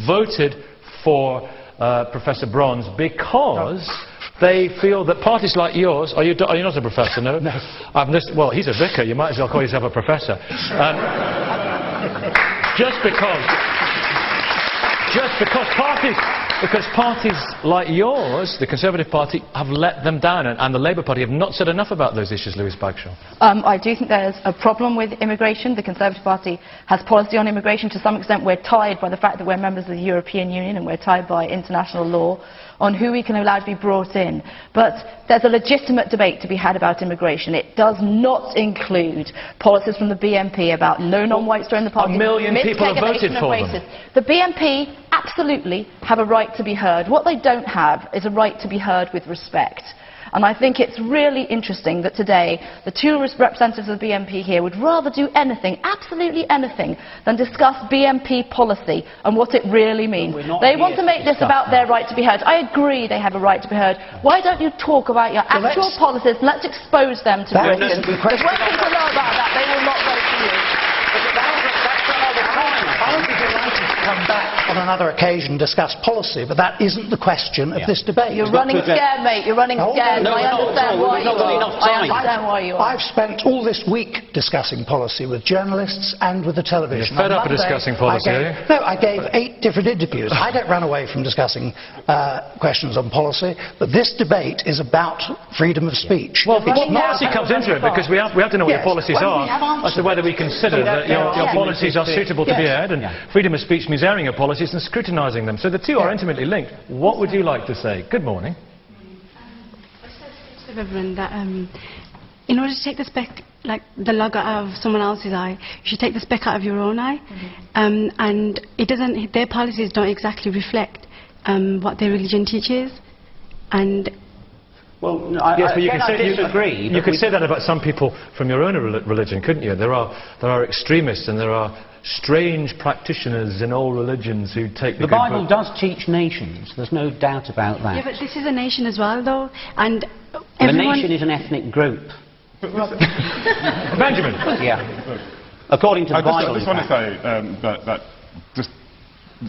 voted for Professor Bronze because they feel that parties like yours... Are you not a professor, no? No. Well, he's a vicar. You might as well call yourself a professor. Just because parties like yours, the Conservative Party, have let them down, and the Labour Party have not said enough about those issues, Louise Bagshaw. I do think there's a problem with immigration. The Conservative Party has policy on immigration. To some extent, we're tied by the fact that we're members of the European Union, and we're tied by international law on who we can allow to be brought in. But there's a legitimate debate to be had about immigration. It does not include policies from the BNP about no non-whites joining the party. 1 million people have voted for them. The BNP absolutely have a right to be heard. What they don't have is a right to be heard with respect. And I think it's really interesting that today the two representatives of the BNP here would rather do anything, absolutely anything, than discuss BNP policy and what it really means. They want to make this about their right to be heard. I agree they have a right to be heard. Why don't you talk about your actual policies and let's expose them to Britain? If when people know about that, they will not vote for you. I would be delighted to come back on another occasion and discuss policy, but that isn't the question of this debate. You're running scared, mate. You're running scared. I understand why you are. I've spent all this week discussing policy with journalists and with the television. You're fed up of discussing policy, are you? No, I gave 8 different interviews. I don't run away from discussing questions on policy, but this debate is about freedom of speech. Well, policy comes into it because we have to know what your policies are as to whether we consider that your policies are suitable to be aired, and freedom of speech means airing your policies and scrutinising them. So the two are intimately linked. What would you like to say? Good morning. I said to the Reverend that in order to take the speck, like the log out of someone else's eye, you should take the speck out of your own eye. And it doesn't, their policies don't exactly reflect what their religion teaches. And well, no, yes, but you can say you could say that about some people from your own religion, couldn't you? There are extremists and there are strange practitioners in all religions who take the Bible does teach nations. There's no doubt about that. Yeah, but this is a nation as well, though, and the nation is an ethnic group. Benjamin. Yeah. According to the Bible. I just want to say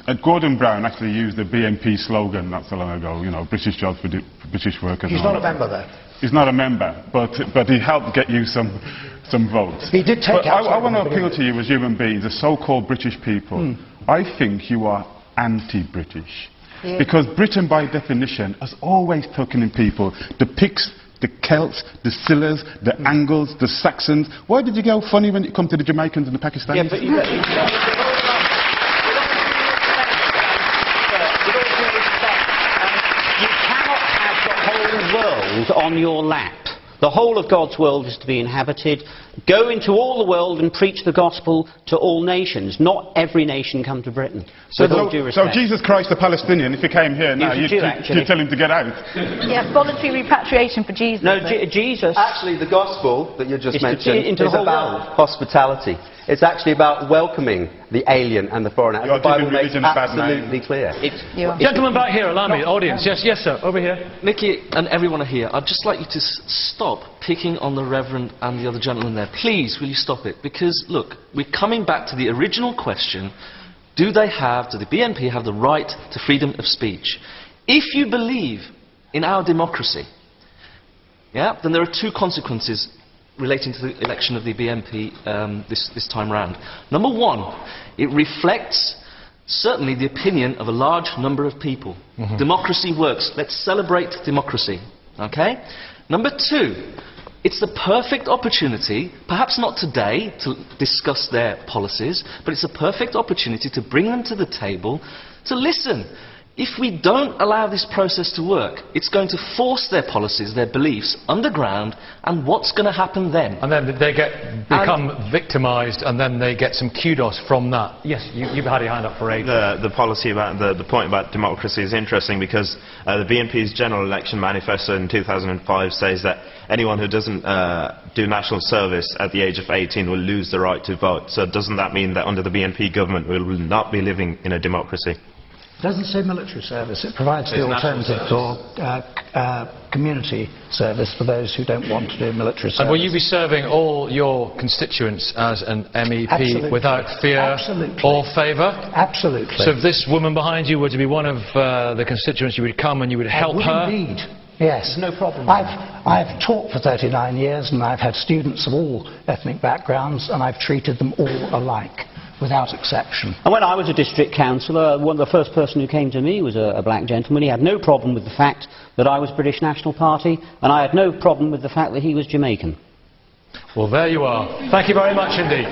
that Gordon Brown actually used the BNP slogan not so long ago. You know, British jobs for British workers. He's not a member, though. He's not a member, but he helped get you some votes. He did take out. I want to appeal to you as human beings, the so-called British people. I think you are anti-British. Yeah. Because Britain, by definition, has always taken in people, the Picts, the Celts, the Scillas, the Angles, the Saxons. Why did you go funny when it comes to the Jamaicans and the Pakistanis? Yeah, but you cannot have the whole world on your lap. The whole of God's world is to be inhabited. Go into all the world and preach the gospel to all nations. Not every nation come to Britain. So Jesus Christ, the Palestinian, if he came here now, you'd tell him to get out. Yeah, voluntary repatriation for Jesus. No, Jesus... Actually, the gospel that you just mentioned is about hospitality. It's actually about welcoming the alien and the foreigner. The Bible makes it absolutely clear. Gentleman back here, allow me, audience. Yes, sir, over here. Nicky and everyone here, I'd just like you to stop picking on the Reverend and the other gentleman there. Please, will you stop it? Because, look, we're coming back to the original question. Do the BNP have the right to freedom of speech? If you believe in our democracy, then there are 2 consequences relating to the election of the BNP this time round. Number 1, it reflects certainly the opinion of a large number of people. Democracy works. Let's celebrate democracy. Okay? Number 2, it's the perfect opportunity, perhaps not today to discuss their policies, but it's a perfect opportunity to bring them to the table to listen. If we don't allow this process to work, it's going to force their policies, their beliefs, underground, and what's going to happen then? And then they become victimised, and then they get some kudos from that. Yes, you've had your hand up for ages. The policy about the point about democracy is interesting because the BNP's general election manifesto in 2005 says that anyone who doesn't do national service at the age of 18 will lose the right to vote. So doesn't that mean that under the BNP government we will not be living in a democracy? It doesn't say military service. It provides the alternative for community service for those who don't want to do military service. And will you be serving all your constituents as an MEP Absolutely. without fear Absolutely. or favour? Absolutely. So if this woman behind you were to be one of the constituents, you would come and you would help her? Indeed. Yes. There's no problem. I've taught for 39 years and I've had students of all ethnic backgrounds and I've treated them all alike, without exception. And when I was a district councillor, the first person who came to me was a black gentleman. He had no problem with the fact that I was British National Party, and I had no problem with the fact that he was Jamaican. Well, there you are. Thank you very much indeed.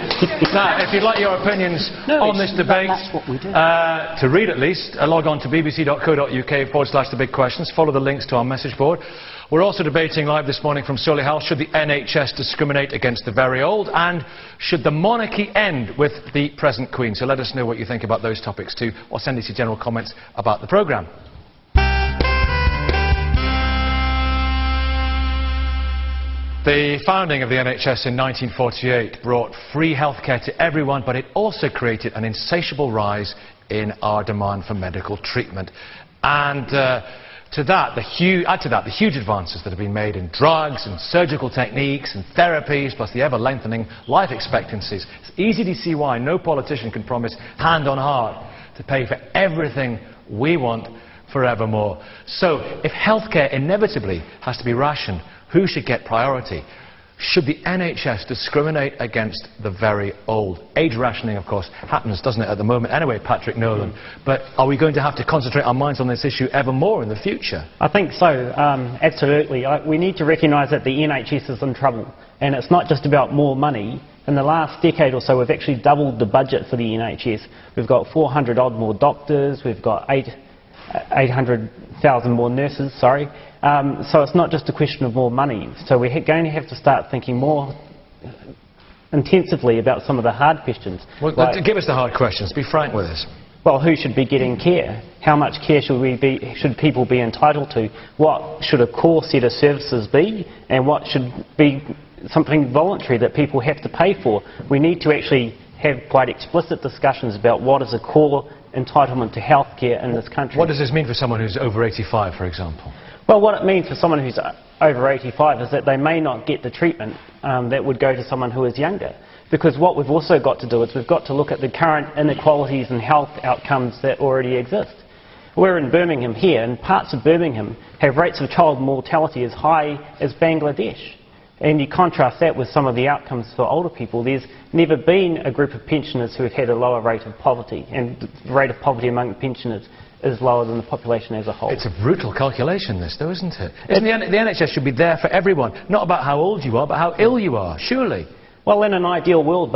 Now, if you'd like your opinions on this debate, that's what we do. to read at least, log on to bbc.co.uk/the big questions. Follow the links to our message board. We're also debating live this morning from Solihull, should the NHS discriminate against the very old, and should the monarchy end with the present Queen? So let us know what you think about those topics too, or send us your general comments about the programme. The founding of the NHS in 1948 brought free healthcare to everyone, but it also created an insatiable rise in our demand for medical treatment. And add to that, the huge advances that have been made in drugs and surgical techniques and therapies, plus the ever-lengthening life expectancies. It's easy to see why no politician can promise hand on heart to pay for everything we want forevermore. So, if healthcare inevitably has to be rationed, who should get priority? Should the NHS discriminate against the very old? Age rationing, of course, happens, doesn't it, at the moment anyway, Patrick Nolan. But are we going to have to concentrate our minds on this issue ever more in the future? I think so, absolutely. We need to recognise that the NHS is in trouble. And it's not just about more money. In the last decade or so, we've actually doubled the budget for the NHS. We've got 400 odd more doctors, we've got 800,000 more nurses, sorry. So it's not just a question of more money. So we're going to have to start thinking more intensively about some of the hard questions. Well, like, give us the hard questions. Be frank with us. Well, who should be getting care? How much care should people be entitled to? What should a core set of services be? And what should be something voluntary that people have to pay for? We need to actually have quite explicit discussions about what is a core entitlement to health care in this country. What does this mean for someone who's over 85, for example? Well, what it means for someone who's over 85 is that they may not get the treatment that would go to someone who is younger. Because what we've also got to do is we've got to look at the current inequalities in health outcomes that already exist. We're in Birmingham here, and parts of Birmingham have rates of child mortality as high as Bangladesh. And you contrast that with some of the outcomes for older people. There's never been a group of pensioners who have had a lower rate of poverty, and the rate of poverty among pensioners is lower than the population as a whole. It's a brutal calculation, this, though, isn't it? The NHS should be there for everyone, not about how old you are, but how ill you are, surely. Well, in an ideal world,